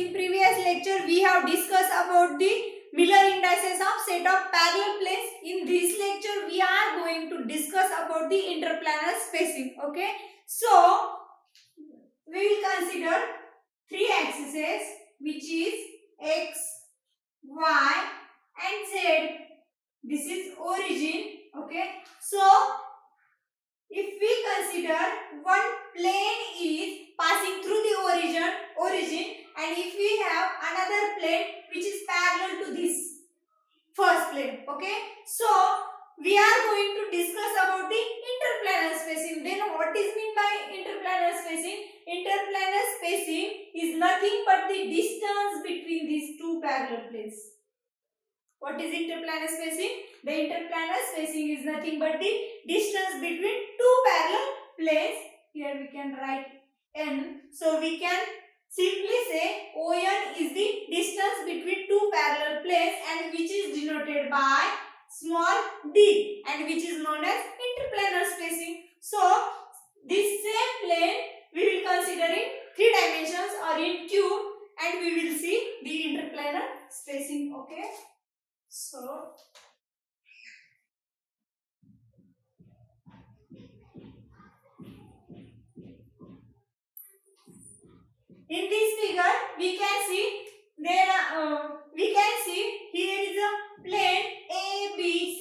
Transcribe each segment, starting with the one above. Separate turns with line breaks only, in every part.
in previous lecture we have discussed about the Miller indices of set of parallel planes. In this lecture we are going to discuss about the interplanar spacing. Okay, so we will consider three axes which is x, y and z. This is origin. Okay, so if we consider one plane is passing through the origin, and if we have another plane which is parallel to this first plane, okay, so we are going to discuss about the interplanar spacing. Then what is meant by interplanar spacing? Interplanar spacing is nothing but the distance between these two parallel planes. What is interplanar spacing? The interplanar spacing is nothing but the distance between two parallel planes. Here we can write n. So we can simply say ON is the distance between two parallel planes and which is denoted by small d and which is known as interplanar spacing. So this same plane we will consider in three dimensions or in cube and we will see the interplanar spacing. Okay. So in this figure we can see here is a plane ABC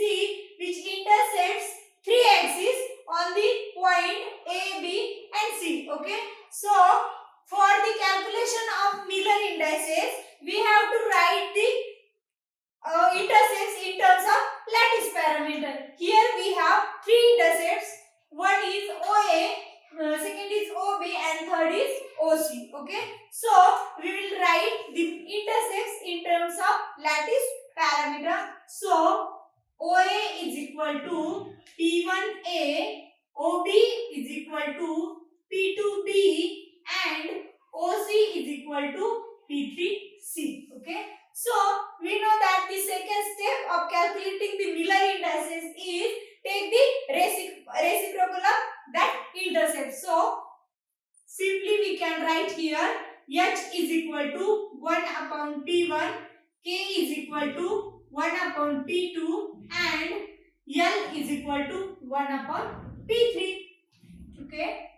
which intersects three axes on the point A, B and C. Okay. So for the calculation of Miller indices we have to write the intercepts in terms of lattice parameter. Here we have three intercepts. One is OA, second is OB and third is OC. Okay. So we will write the intercepts in terms of lattice parameter. So OA is equal to P1A, OB is equal to P2B and OC is equal to P3C. Okay. So we know that the second step of calculating the Miller indices is take the reciprocal of that intercept. So simply we can write here H is equal to 1 upon P1, K is equal to 1 upon P2 and L is equal to 1 upon P3. Okay.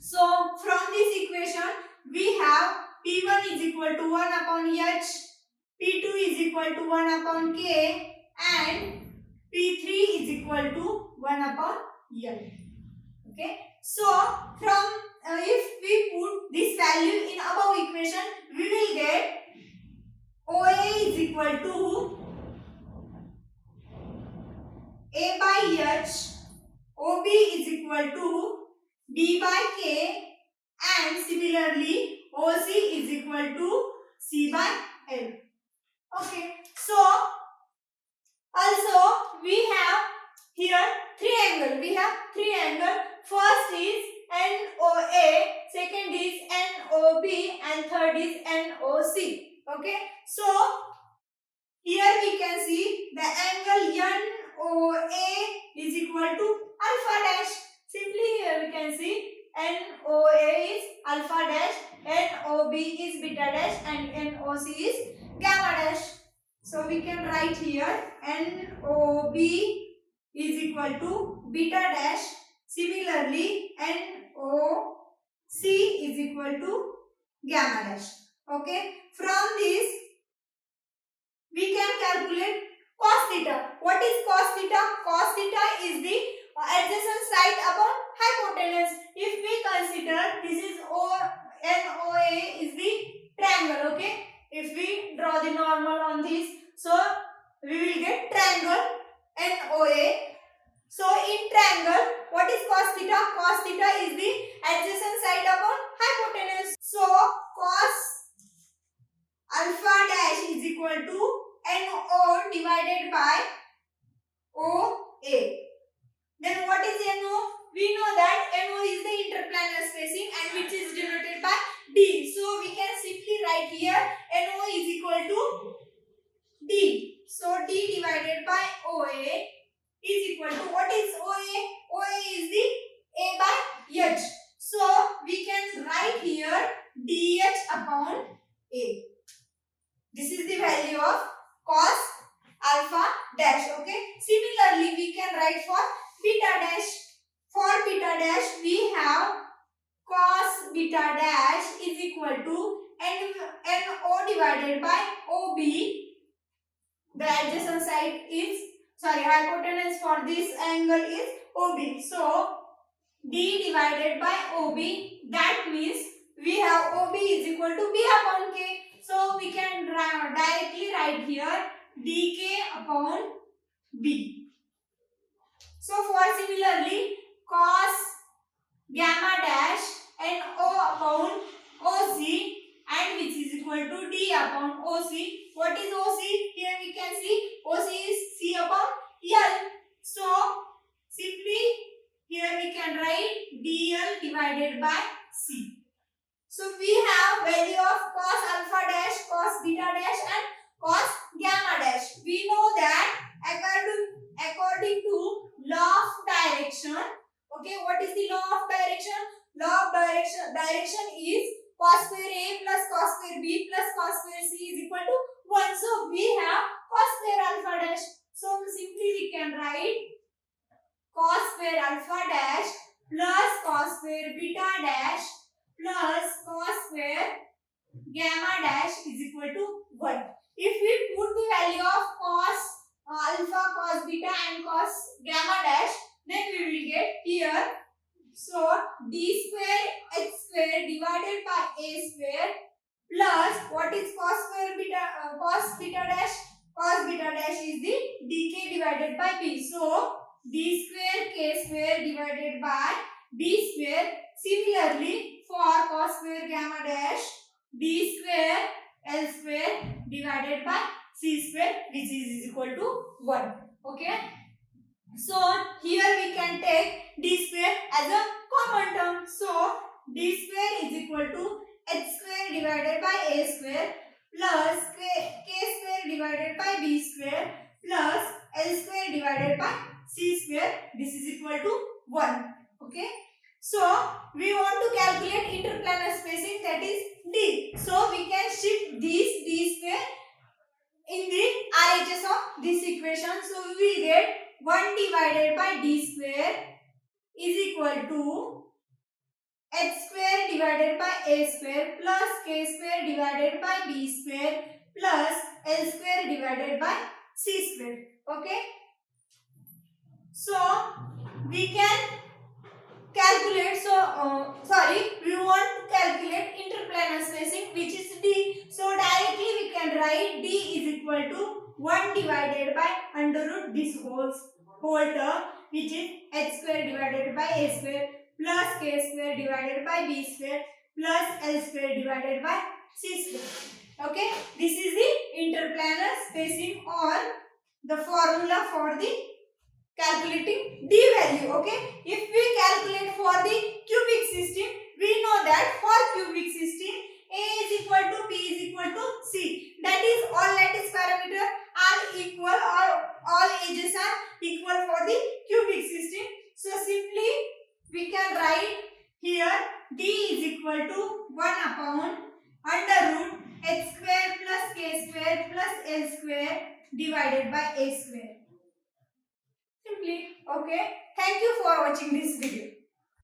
So from this equation we have P1 is equal to 1 upon H, P2 is equal to 1 upon K and P3 is equal to 1 upon L. Okay. So from if we put this value in above equation we will get OA is equal to A by H, OB is equal to B by K and similarly OC is equal to C by L. Okay. So also we have here triangle. We have triangle. First is NOA, second is NOB and third is NOC. Okay. So here we can see the angle NOA is equal to alpha dash. Simply here we can see NOA is alpha dash, NOB is beta dash and NOC is gamma dash. So we can write here NOB is equal to beta dash. Similarly NOC is equal to gamma dash. Okay. From this we can calculate cos theta. What is cos theta? Cos theta is the adjacent side upon hypotenuse. If we consider this is NOA is the triangle. Okay. If we draw the normal on this, so we will get triangle NOA. So in triangle, what is cos theta? Cos theta is the adjacent side upon hypotenuse. So cos alpha dash is equal to NO divided by OA. Then what is NO? We know that NO is the interplanar spacing and which is denoted by D. So we can simply write here NO is equal to D. So D divided by OA is equal to, what is OA? OA is the A by H. So we can write here DH upon A. dash, we have cos beta dash is equal to NO divided by OB. The adjacent side is, hypotenuse for this angle is OB. So D divided by OB, that means we have OB is equal to B upon K. So we can directly write here dk upon B. So for similarly cos gamma dash NO upon OC, and which is equal to D upon OC. What is OC? Here we can see OC is C upon L. So simply here we can write DL divided by C. So we have value of cos alpha dash, cos beta dash and cos gamma dash. We know that according to law of direction, okay, what is the law of direction? Law of direction is cos square A plus cos square B plus cos square C is equal to 1. So we have cos square alpha dash. So simply we can write cos square alpha dash plus cos square beta dash plus cos square gamma dash is equal to 1. If we put the value of cos alpha, cos beta and cos gamma dash, then we will get here. So d square h square divided by a square plus what is cos square beta cos beta dash? Cos beta dash is the dk divided by b. So d square k square divided by b square. Similarly for cos square gamma dash, d square l square divided by c square, which is equal to 1. Okay. So here we can take d square as a common term. So d square is equal to h square divided by a square plus k square divided by b square plus l square divided by c square. This is equal to 1. Okay. So we want to calculate interplanar spacing, that is d. So we can shift this d square in the RHS of this equation. So we will get 1 divided by d square is equal to h square divided by a square plus k square divided by b square plus l square divided by c square. Okay. So we can calculate, we want to calculate interplanar spacing, which is d. So directly we can write d is equal to 1 divided by under root this whole term, which is h square divided by a square plus k square divided by b square plus l square divided by c square. Okay, this is the interplanar spacing or the formula for the calculating d value. Okay, if we calculate for the cubic system, we know that for cubic system a is equal to b is equal to c, that is all lattice parameter are equal or all edges are equal for the cubic system. So simply we can write here d is equal to 1 upon under root h square plus k square plus l square divided by a square. Simply. Okay. Thank you for watching this video.